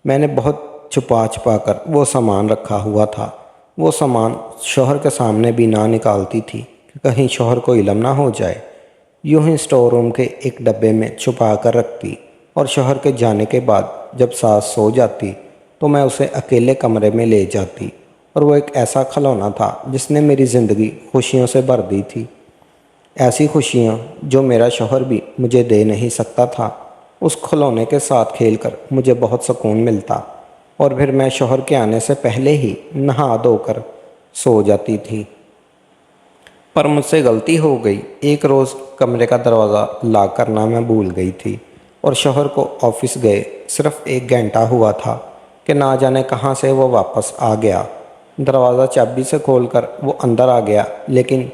میں نے بہت چھپا چھپا کر وہ سامان رکھا ہوا تھا۔ وہ سامان شوہر کے سامنے بھی نہ نکالتی تھی کہ کہیں شوہر کو علم نہ ہو جائے۔ یوں ہی اسٹور روم کے ایک ڈبے میں چھپا کر رکھتی، اور شوہر کے جانے کے بعد جب ساس سو جاتی تو میں اسے اکیلے کمرے میں لے جاتی، اور وہ ایک ایسا کھلونا تھا جس نے میری زندگی خوشیوں سے بھر دی تھی، ایسی خوشیاں جو میرا شوہر بھی مجھے دے نہیں سکتا تھا۔ اس کھلونے کے ساتھ کھیل کر مجھے بہت سکون ملتا، اور پھر میں شوہر کے آنے سے پہلے ہی نہا دھو کر سو جاتی تھی۔ پر مجھ سے غلطی ہو گئی۔ ایک روز کمرے کا دروازہ لاک کرنا میں بھول گئی تھی، اور شوہر کو آفس گئے صرف 1 گھنٹہ ہوا تھا کہ نہ جانے کہاں سے وہ واپس آ گیا۔ دروازہ چابی سے کھول کر وہ اندر آ گیا، لیکن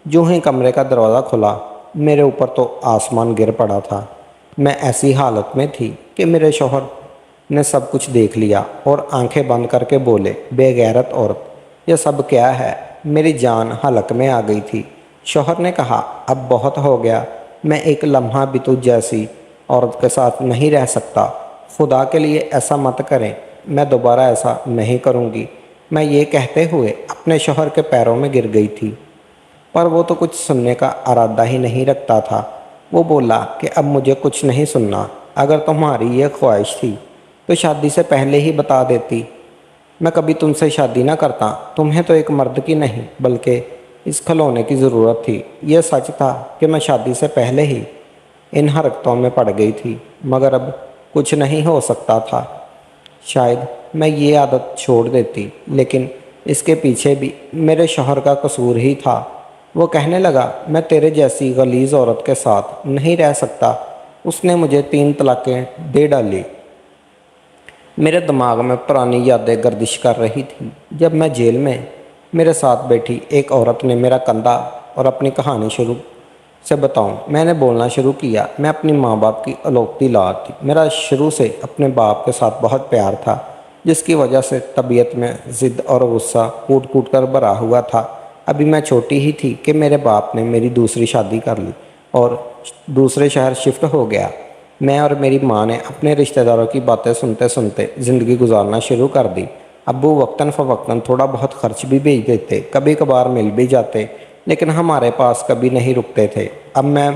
جو ہی کمرے کا دروازہ کھلا میرے اوپر تو آسمان گر پڑا تھا۔ میں ایسی حالت میں تھی کہ میرے شوہر نے سب کچھ دیکھ لیا اور آنکھیں بند کر کے بولے، بے غیرت عورت، یہ سب کیا ہے؟ میری جان حلق میں آ گئی تھی۔ شوہر نے کہا، اب بہت ہو گیا، میں ایک لمحہ بھی تو جیسی عورت کے ساتھ نہیں رہ سکتا۔ خدا کے لیے ایسا مت کریں، میں دوبارہ ایسا نہیں کروں گی۔ میں یہ کہتے ہوئے اپنے شوہر کے پیروں میں گر گئی تھی، پر وہ تو کچھ سننے کا ارادہ ہی نہیں رکھتا تھا۔ وہ بولا کہ اب مجھے کچھ نہیں سننا، اگر تمہاری یہ خواہش تھی تو شادی سے پہلے ہی بتا دیتی۔ میں کبھی تم سے شادی نہ کرتا، تمہیں تو ایک مرد کی نہیں بلکہ اس کھلونے کی ضرورت تھی۔ یہ سچ تھا کہ میں شادی سے پہلے ہی ان حرکتوں میں پڑ گئی تھی، مگر اب کچھ نہیں ہو سکتا تھا۔ شاید میں یہ عادت چھوڑ دیتی، لیکن اس کے پیچھے بھی میرے شوہر کا قصور ہی تھا۔ وہ کہنے لگا، میں تیرے جیسی غلیظ عورت کے ساتھ نہیں رہ سکتا۔ اس نے مجھے 3 طلاقیں دے ڈالی۔ میرے دماغ میں پرانی یادیں گردش کر رہی تھیں۔ جب میں جیل میں میرے ساتھ بیٹھی ایک عورت نے میرا کندھا اور اپنی کہانی شروع سے بتاؤں، میں نے بولنا شروع کیا۔ میں اپنی ماں باپ کی اولوکتی اولاد تھی۔ میرا شروع سے اپنے باپ کے ساتھ بہت پیار تھا، جس کی وجہ سے طبیعت میں ضد اور غصہ کوٹ کوٹ کر بھرا ہوا تھا۔ ابھی میں چھوٹی ہی تھی کہ میرے باپ نے میری دوسری شادی کر لی اور دوسرے شہر شفٹ ہو گیا۔ میں اور میری ماں نے اپنے رشتہ داروں کی باتیں سنتے سنتے زندگی گزارنا شروع کر دی۔ ابو وقتاً فوقتاً تھوڑا بہت خرچ بھی بھیج دیتے، کبھی کبھار مل بھی جاتے، لیکن ہمارے پاس کبھی نہیں رکتے تھے۔ اب میں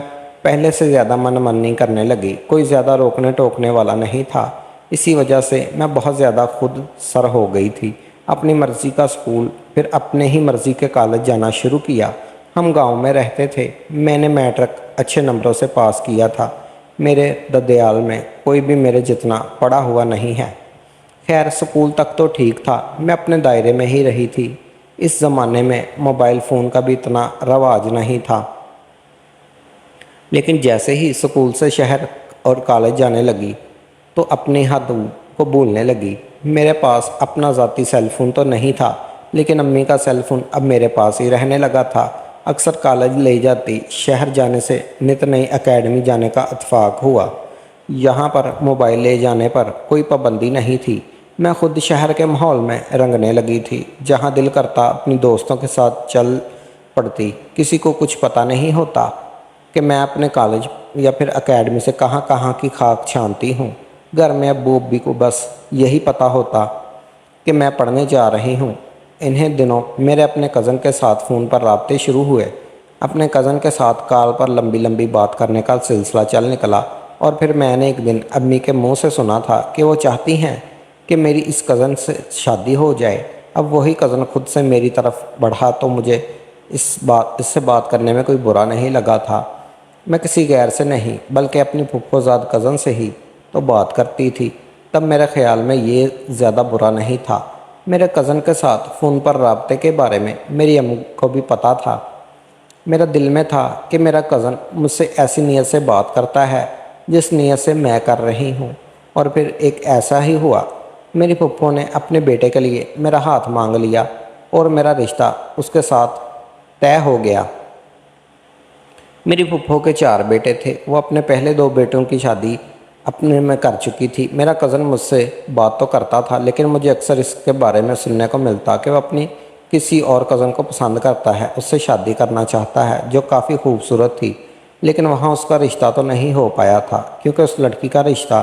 پہلے سے زیادہ من مانی کرنے لگی، کوئی زیادہ روکنے ٹوکنے والا نہیں تھا۔ اسی وجہ سے میں بہت زیادہ خود سر ہو گئی تھی۔ اپنی مرضی کا اسکول، پھر اپنے ہی مرضی کے کالج جانا شروع کیا۔ ہم گاؤں میں رہتے تھے۔ میں نے میٹرک اچھے نمبروں سے پاس کیا تھا۔ میرے ددیال میں کوئی بھی میرے جتنا پڑھا ہوا نہیں ہے۔ خیر، اسکول تک تو ٹھیک تھا، میں اپنے دائرے میں ہی رہی تھی۔ اس زمانے میں موبائل فون کا بھی اتنا رواج نہیں تھا، لیکن جیسے ہی اسکول سے شہر اور کالج جانے لگی تو اپنی حد کو بھولنے لگی۔ میرے پاس اپنا ذاتی سیل فون تو نہیں تھا، لیکن امی کا سیل فون اب میرے پاس ہی رہنے لگا تھا۔ اکثر کالج لے جاتی۔ شہر جانے سے نت نئی اکیڈمی جانے کا اتفاق ہوا۔ یہاں پر موبائل لے جانے پر کوئی پابندی نہیں تھی۔ میں خود شہر کے ماحول میں رنگنے لگی تھی، جہاں دل کرتا اپنی دوستوں کے ساتھ چل پڑتی۔ کسی کو کچھ پتہ نہیں ہوتا کہ میں اپنے کالج یا پھر اکیڈمی سے کہاں کہاں کی خاک چھانتی ہوں۔ گھر میں ابو ابی کو بس یہی پتہ ہوتا کہ میں پڑھنے جا رہی ہوں۔ انہیں دنوں میرے اپنے کزن کے ساتھ فون پر رابطے شروع ہوئے۔ اپنے کزن کے ساتھ کال پر لمبی لمبی بات کرنے کا سلسلہ چل نکلا، اور پھر میں نے ایک دن امی کے منہ سے سنا تھا کہ وہ چاہتی ہیں کہ میری اس کزن سے شادی ہو جائے۔ اب وہی کزن خود سے میری طرف بڑھا تو مجھے اس سے بات کرنے میں کوئی برا نہیں لگا تھا۔ میں کسی غیر سے نہیں بلکہ اپنی پھپھو زاد کزن سے ہی تو بات کرتی تھی۔ تب میرے خیال میں یہ زیادہ برا نہیں تھا۔ میرے کزن کے ساتھ فون پر رابطے کے بارے میں میری امی کو بھی پتہ تھا۔ میرا دل میں تھا کہ میرا کزن مجھ سے ایسی نیت سے بات کرتا ہے جس نیت سے میں کر رہی ہوں، اور پھر ایک ایسا ہی ہوا۔ میری پھپھو نے اپنے بیٹے کے لیے میرا ہاتھ مانگ لیا اور میرا رشتہ اس کے ساتھ طے ہو گیا۔ میری پھپھو کے 4 بیٹے تھے۔ وہ اپنے پہلے 2 بیٹوں کی شادی اپنے میں کر چکی تھی۔ میرا کزن مجھ سے بات تو کرتا تھا، لیکن مجھے اکثر اس کے بارے میں سننے کو ملتا کہ وہ اپنی کسی اور کزن کو پسند کرتا ہے، اس سے شادی کرنا چاہتا ہے، جو کافی خوبصورت تھی، لیکن وہاں اس کا رشتہ تو نہیں ہو پایا تھا، کیونکہ اس لڑکی کا رشتہ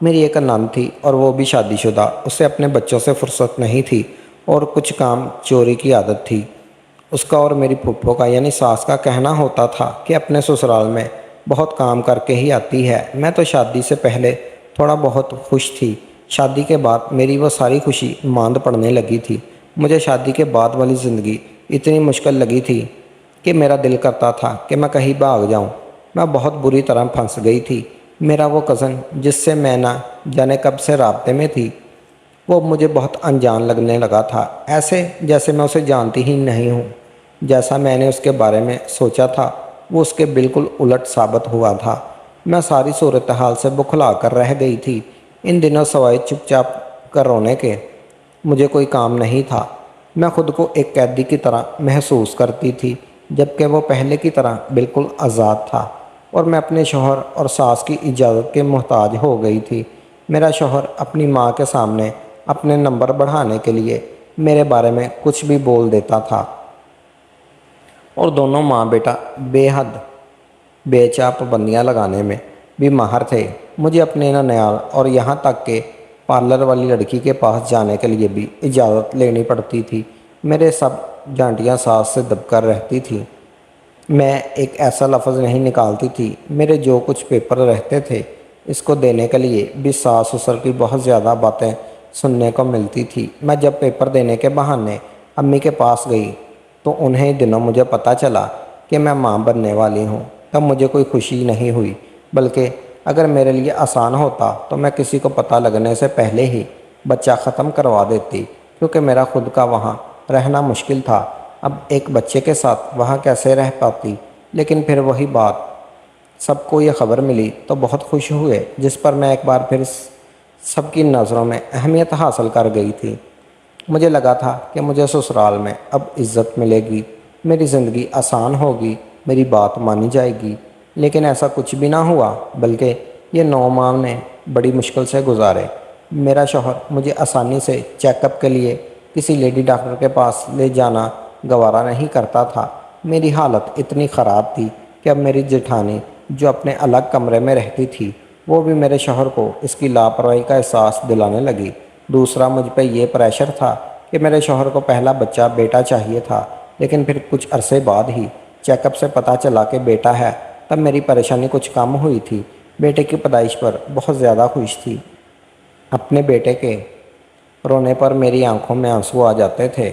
میری ایک نند تھی اور وہ بھی شادی شدہ، اسے اپنے بچوں سے فرصت نہیں تھی اور کچھ کام چوری کی عادت تھی۔ اس کا اور میری پھپھو کا یعنی ساس کا کہنا ہوتا تھا کہ اپنے سسرال میں بہت کام کر کے ہی آتی ہے۔ میں تو شادی سے پہلے تھوڑا بہت خوش تھی، شادی کے بعد میری وہ ساری خوشی ماند پڑنے لگی تھی۔ مجھے شادی کے بعد والی زندگی اتنی مشکل لگی تھی کہ میرا دل کرتا تھا کہ میں کہیں بھاگ جاؤں۔ میں بہت بری طرح پھنس گئی تھی۔ میرا وہ کزن جس سے میں نہ جانے کب سے رابطے میں تھی، وہ مجھے بہت انجان لگنے لگا تھا، ایسے جیسے میں اسے جانتی ہی نہیں ہوں۔ جیسا میں نے اس کے بارے میں سوچا تھا وہ اس کے بالکل الٹ ثابت ہوا تھا۔ میں ساری صورتحال سے بوکھلا کر رہ گئی تھی۔ ان دنوں سوائے چپ چاپ کر رونے کے مجھے کوئی کام نہیں تھا۔ میں خود کو ایک قیدی کی طرح محسوس کرتی تھی، جبکہ وہ پہلے کی طرح بالکل آزاد تھا، اور میں اپنے شوہر اور ساس کی اجازت کے محتاج ہو گئی تھی۔ میرا شوہر اپنی ماں کے سامنے اپنے نمبر بڑھانے کے لیے میرے بارے میں کچھ بھی بول دیتا تھا، اور دونوں ماں بیٹا بے حد بے چاہ پابندیاں لگانے میں بھی ماہر تھے۔ مجھے اپنے ننیال اور یہاں تک کہ پارلر والی لڑکی کے پاس جانے کے لیے بھی اجازت لینی پڑتی تھی۔ میرے سب جانٹیاں ساس سے دب کر رہتی تھیں۔ میں ایک ایسا لفظ نہیں نکالتی تھی۔ میرے جو کچھ پیپر رہتے تھے اس کو دینے کے لیے بھی ساس سسر کی بہت زیادہ باتیں سننے کو ملتی تھی۔ میں جب پیپر دینے کے بہانے امی کے پاس گئی تو انہیں دنوں مجھے پتہ چلا کہ میں ماں بننے والی ہوں۔ تب مجھے کوئی خوشی نہیں ہوئی، بلکہ اگر میرے لیے آسان ہوتا تو میں کسی کو پتہ لگنے سے پہلے ہی بچہ ختم کروا دیتی، کیونکہ میرا خود کا وہاں رہنا مشکل تھا۔ اب ایک بچے کے ساتھ وہاں کیسے رہ پاتی؟ لیکن پھر وہی بات، سب کو یہ خبر ملی تو بہت خوش ہوئے، جس پر میں ایک بار پھر سب کی نظروں میں اہمیت حاصل کر گئی تھی۔ مجھے لگا تھا کہ مجھے سسرال میں اب عزت ملے گی، میری زندگی آسان ہوگی، میری بات مانی جائے گی، لیکن ایسا کچھ بھی نہ ہوا، بلکہ یہ 9 ماہ نے بڑی مشکل سے گزارے۔ میرا شوہر مجھے آسانی سے چیک اپ کے لیے کسی لیڈی ڈاکٹر کے پاس لے جانا گوارا نہیں کرتا تھا۔ میری حالت اتنی خراب تھی کہ اب میری جیٹھانی جو اپنے الگ کمرے میں رہتی تھی، وہ بھی میرے شوہر کو اس کی لاپرواہی کا احساس دلانے لگی۔ دوسرا مجھ پہ یہ پریشر تھا کہ میرے شوہر کو پہلا بچہ بیٹا چاہیے تھا، لیکن پھر کچھ عرصے بعد ہی چیک اپ سے پتہ چلا کہ بیٹا ہے۔ تب میری پریشانی کچھ کم ہوئی تھی۔ بیٹے کی پیدائش پر بہت زیادہ خوش تھی۔ اپنے بیٹے کے رونے پر میری آنکھوں میں آنسو آ جاتے تھے۔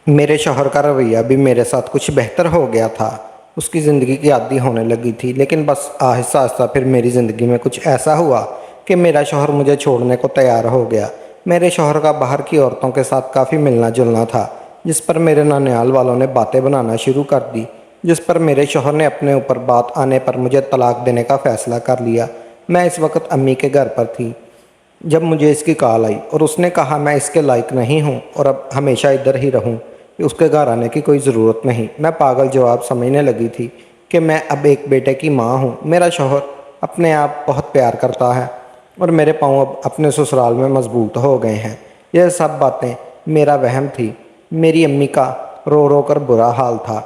میرے شوہر کا رویہ بھی میرے ساتھ کچھ بہتر ہو گیا تھا۔ اس کی زندگی کی عادی ہونے لگی تھی، لیکن بس آہستہ آہستہ پھر میری زندگی میں کچھ ایسا ہوا کہ میرا شوہر مجھے چھوڑنے کو تیار ہو گیا۔ میرے شوہر کا باہر کی عورتوں کے ساتھ کافی ملنا جلنا تھا، جس پر میرے ننیال والوں نے باتیں بنانا شروع کر دی، جس پر میرے شوہر نے اپنے اوپر بات آنے پر مجھے طلاق دینے کا فیصلہ کر لیا۔ میں اس وقت امی کے گھر پر تھی جب مجھے اس کی کال آئی، اور اس نے کہا میں اس کے لائق نہیں ہوں اور اب ہمیشہ ادھر ہی رہوں، کہ اس کے گھر آنے کی کوئی ضرورت نہیں۔ میں پاگل جواب سمجھنے لگی تھی کہ میں اب ایک بیٹے کی ماں ہوں۔ میرا شوہر اپنے آپ بہت پیار کرتا ہے اور میرے پاؤں اب اپنے سسرال میں مضبوط ہو گئے ہیں۔ یہ سب باتیں میرا وہم تھی۔ میری امی کا رو رو کر برا حال تھا،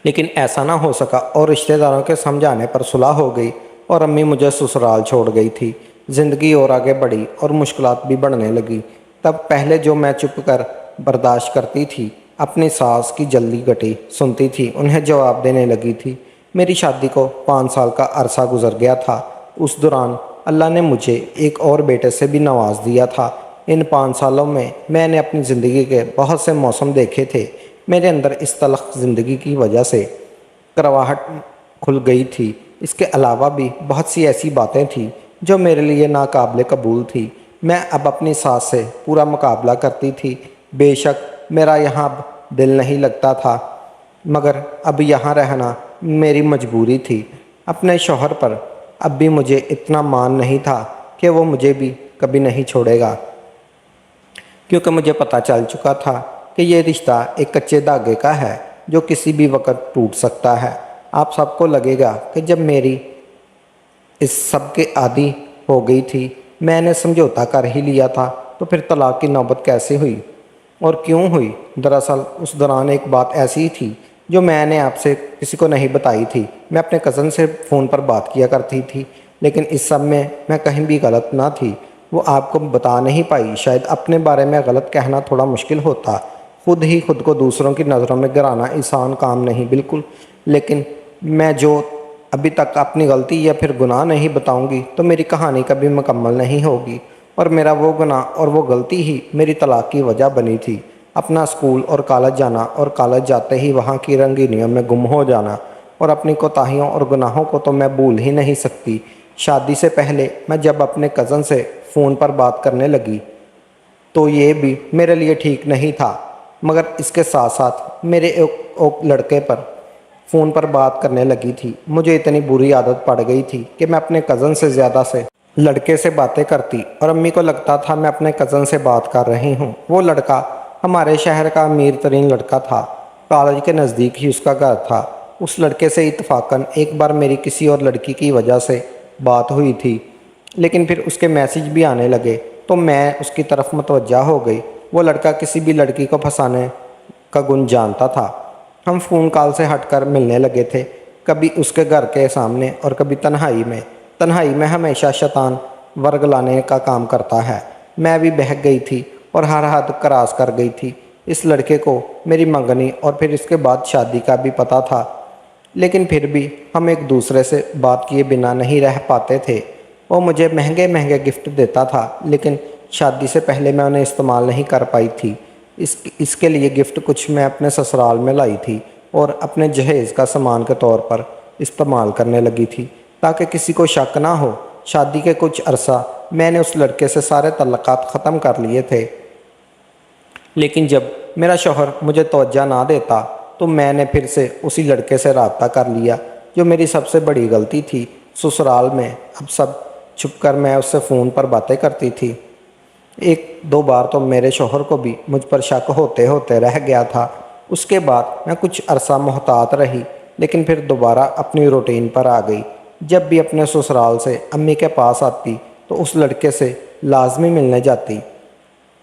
لیکن ایسا نہ ہو سکا اور رشتہ داروں کے سمجھانے پر صلح ہو گئی اور امی مجھے سسرال چھوڑ گئی تھی۔ زندگی اور آگے بڑھی اور مشکلات بھی بڑھنے لگی۔ تب پہلے جو میں چپ کر برداشت کرتی تھی، اپنی ساس کی جلدی گٹی سنتی تھی، انہیں جواب دینے لگی تھی۔ میری شادی کو 5 سال کا عرصہ گزر گیا تھا۔ اس دوران اللہ نے مجھے ایک اور بیٹے سے بھی نواز دیا تھا۔ ان 5 سالوں میں نے اپنی زندگی کے بہت سے موسم دیکھے تھے۔ میرے اندر اس تلخ زندگی کی وجہ سے کرواہٹ کھل گئی تھی۔ اس کے علاوہ بھی بہت سی ایسی باتیں تھیں جو میرے لیے ناقابل قبول تھی۔ میں اب اپنی ساس سے پورا مقابلہ کرتی تھی۔ بے شک میرا یہاں اب دل نہیں لگتا تھا، مگر اب یہاں رہنا میری مجبوری تھی۔ اپنے شوہر پر اب بھی مجھے اتنا مان نہیں تھا کہ وہ مجھے بھی کبھی نہیں چھوڑے گا، کیونکہ مجھے پتہ چل چکا تھا کہ یہ رشتہ ایک کچے دھاگے کا ہے جو کسی بھی وقت ٹوٹ سکتا ہے۔ آپ سب کو لگے گا کہ جب میری اس سب کے عادی ہو گئی تھی، میں نے سمجھوتا کر ہی لیا تھا، تو پھر طلاق کی نوبت کیسے ہوئی اور کیوں ہوئی؟ دراصل اس دوران ایک بات ایسی تھی جو میں نے آپ سے کسی کو نہیں بتائی تھی۔ میں اپنے کزن سے فون پر بات کیا کرتی تھی، لیکن اس سب میں کہیں بھی غلط نہ تھی۔ وہ آپ کو بتا نہیں پائی۔ شاید اپنے بارے میں غلط کہنا تھوڑا مشکل ہوتا، خود کو دوسروں کی نظروں میں گرانا آسان کام نہیں بالکل، لیکن میں جو ابھی تک اپنی غلطی یا پھر گناہ نہیں بتاؤں گی تو میری کہانی کبھی مکمل نہیں ہوگی، اور میرا وہ گناہ اور وہ غلطی ہی میری طلاق کی وجہ بنی تھی۔ اپنا اسکول اور کالج جانا اور کالج جاتے ہی وہاں کی رنگینیوں میں گم ہو جانا، اور اپنی کوتاہیوں اور گناہوں کو تو میں بھول ہی نہیں سکتی۔ شادی سے پہلے میں جب اپنے کزن سے فون پر بات کرنے لگی تو یہ بھی میرے لیے ٹھیک نہیں تھا، مگر اس کے ساتھ ساتھ میرے ایک لڑکے پر فون پر بات کرنے لگی تھی۔ مجھے اتنی بری عادت پڑ گئی تھی کہ میں اپنے کزن سے زیادہ سے لڑکے سے باتیں کرتی، اور امی کو لگتا تھا میں اپنے کزن سے بات کر رہی ہوں۔ وہ لڑکا ہمارے شہر کا امیر ترین لڑکا تھا، کالج کے نزدیک ہی اس کا گھر تھا۔ اس لڑکے سے اتفاقاً ایک بار میری کسی اور لڑکی کی وجہ سے بات ہوئی تھی، لیکن پھر اس کے میسج بھی آنے لگے تو میں اس کی طرف متوجہ ہو گئی۔ وہ لڑکا کسی بھی لڑکی کو پھنسانے کا گن جانتا تھا۔ ہم فون کال سے ہٹ کر ملنے لگے تھے، کبھی اس کے گھر کے سامنے اور کبھی تنہائی میں۔ تنہائی میں ہمیشہ شیطان ورگلانے کا کام کرتا ہے۔ میں بھی بہک گئی تھی اور ہر حد کراس کر گئی تھی۔ اس لڑکے کو میری منگنی اور پھر اس کے بعد شادی کا بھی پتہ تھا، لیکن پھر بھی ہم ایک دوسرے سے بات کیے بنا نہیں رہ پاتے تھے۔ وہ مجھے مہنگے مہنگے گفٹ دیتا تھا، لیکن شادی سے پہلے میں انہیں استعمال نہیں کر پائی تھی۔ اس کے لیے گفٹ کچھ میں اپنے سسرال میں لائی تھی اور اپنے جہیز کا سامان کے طور پر استعمال کرنے لگی تھی تاکہ کسی کو شک نہ ہو۔ شادی کے کچھ عرصہ میں نے اس لڑکے سے سارے تعلقات ختم کر لیے تھے، لیکن جب میرا شوہر مجھے توجہ نہ دیتا تو میں نے پھر سے اسی لڑکے سے رابطہ کر لیا، جو میری سب سے بڑی غلطی تھی۔ سسرال میں اب سب چھپ کر میں اس سے فون پر باتیں کرتی تھی۔ ایک دو بار تو میرے شوہر کو بھی مجھ پر شک ہوتے ہوتے رہ گیا تھا۔ اس کے بعد میں کچھ عرصہ محتاط رہی، لیکن پھر دوبارہ اپنی روٹین پر آ گئی۔ جب بھی اپنے سسرال سے امی کے پاس آتی تو اس لڑکے سے لازمی ملنے جاتی۔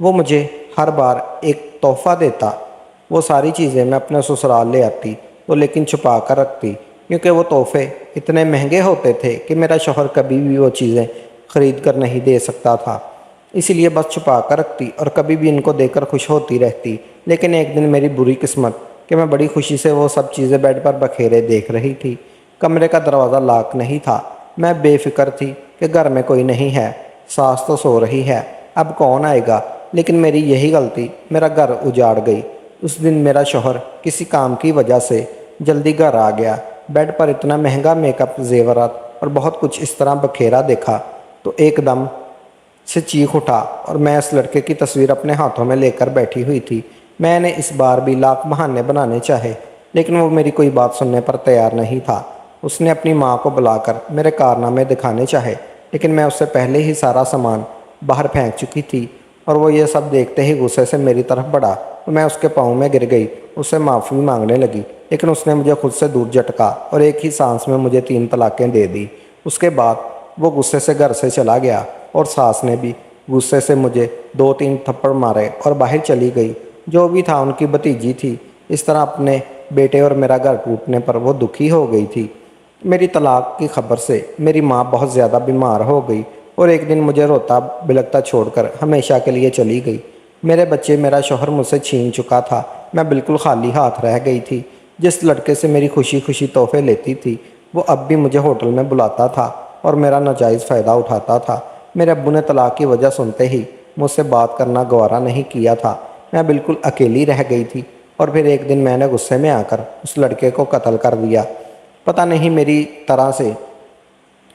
وہ مجھے ہر بار ایک تحفہ دیتا۔ وہ ساری چیزیں میں اپنے سسرال لے آتی تو لیکن چھپا کر رکھتی، کیونکہ وہ تحفے اتنے مہنگے ہوتے تھے کہ میرا شوہر کبھی بھی وہ چیزیں خرید کر نہیں دے سکتا تھا، اسی لیے بس چھپا کر رکھتی اور کبھی بھی ان کو دے کر خوش ہوتی رہتی۔ لیکن ایک دن میری بری قسمت کہ میں بڑی خوشی سے وہ سب چیزیں بیڈ پر بکھیرے دیکھ رہی تھی۔ کمرے کا دروازہ لاک نہیں تھا۔ میں بے فکر تھی کہ گھر میں کوئی نہیں ہے، ساس تو سو رہی ہے، اب کون آئے گا، لیکن میری یہی غلطی میرا گھر اجاڑ گئی۔ اس دن میرا شوہر کسی کام کی وجہ سے جلدی گھر آ گیا۔ بیڈ پر اتنا مہنگا میک اپ، زیورات اور بہت کچھ اس طرح بکھیرا دیکھا تو ایک دم سے چیخ اٹھا، اور میں اس لڑکے کی تصویر اپنے ہاتھوں میں لے کر بیٹھی ہوئی تھی۔ میں نے اس بار بھی لاکھ بہانے بنانے چاہے، لیکن وہ میری کوئی بات سننے پر تیار نہیں تھا۔ اس نے اپنی ماں کو بلا کر میرے کارنامے دکھانے چاہے، لیکن میں اس سے پہلے ہی سارا سامان باہر پھینک چکی تھی، اور وہ یہ سب دیکھتے ہی غصے سے میری طرف بڑھا تو میں اس کے پاؤں میں گر گئی، اس سے معافی مانگنے لگی، لیکن اس نے مجھے خود سے دور جھٹکا اور ایک ہی سانس میں مجھے 3 طلاقیں دے دی۔ اس کے بعد وہ غصے سے گھر سے چلا گیا، اور ساس نے بھی غصے سے مجھے 2-3 تھپڑ مارے اور باہر چلی گئی۔ جو بھی تھا ان کی بھتیجی تھی۔ اس طرح اپنے بیٹے اور میرا گھر ٹوٹنے پر وہ دکھی ہو گئی تھی۔ میری طلاق کی خبر سے میری ماں بہت زیادہ بیمار ہو گئی اور ایک دن مجھے روتا بلکتا چھوڑ کر ہمیشہ کے لیے چلی گئی۔ میرے بچے، میرا شوہر مجھ سے چھین چکا تھا۔ میں بالکل خالی ہاتھ رہ گئی تھی۔ جس لڑکے سے میری خوشی خوشی تحفے لیتی تھی وہ اب بھی مجھے ہوٹل میں بلاتا تھا اور میرا ناجائز فائدہ اٹھاتا تھا۔ میرے ابو نے طلاق کی وجہ سنتے ہی مجھ سے بات کرنا گوارا نہیں کیا تھا۔ میں بالکل اکیلی رہ گئی تھی، اور پھر ایک دن میں نے غصے میں آ کر اس لڑکے کو قتل کر دیا۔ پتہ نہیں میری طرح سے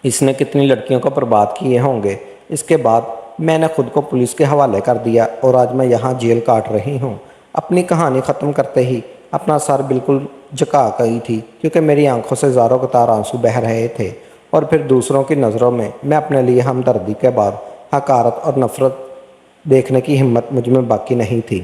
اس نے کتنی لڑکیوں کو برباد کیے ہوں گے۔ اس کے بعد میں نے خود کو پولیس کے حوالے کر دیا اور آج میں یہاں جیل کاٹ رہی ہوں۔ اپنی کہانی ختم کرتے ہی اپنا سر بالکل جھکا گئی تھی، کیونکہ میری آنکھوں سے زاروں قطار آنسو بہہ رہے تھے، اور پھر دوسروں کی نظروں میں اپنے لیے ہمدردی کے بعد حقارت اور نفرت دیکھنے کی ہمت مجھ میں باقی نہیں تھی۔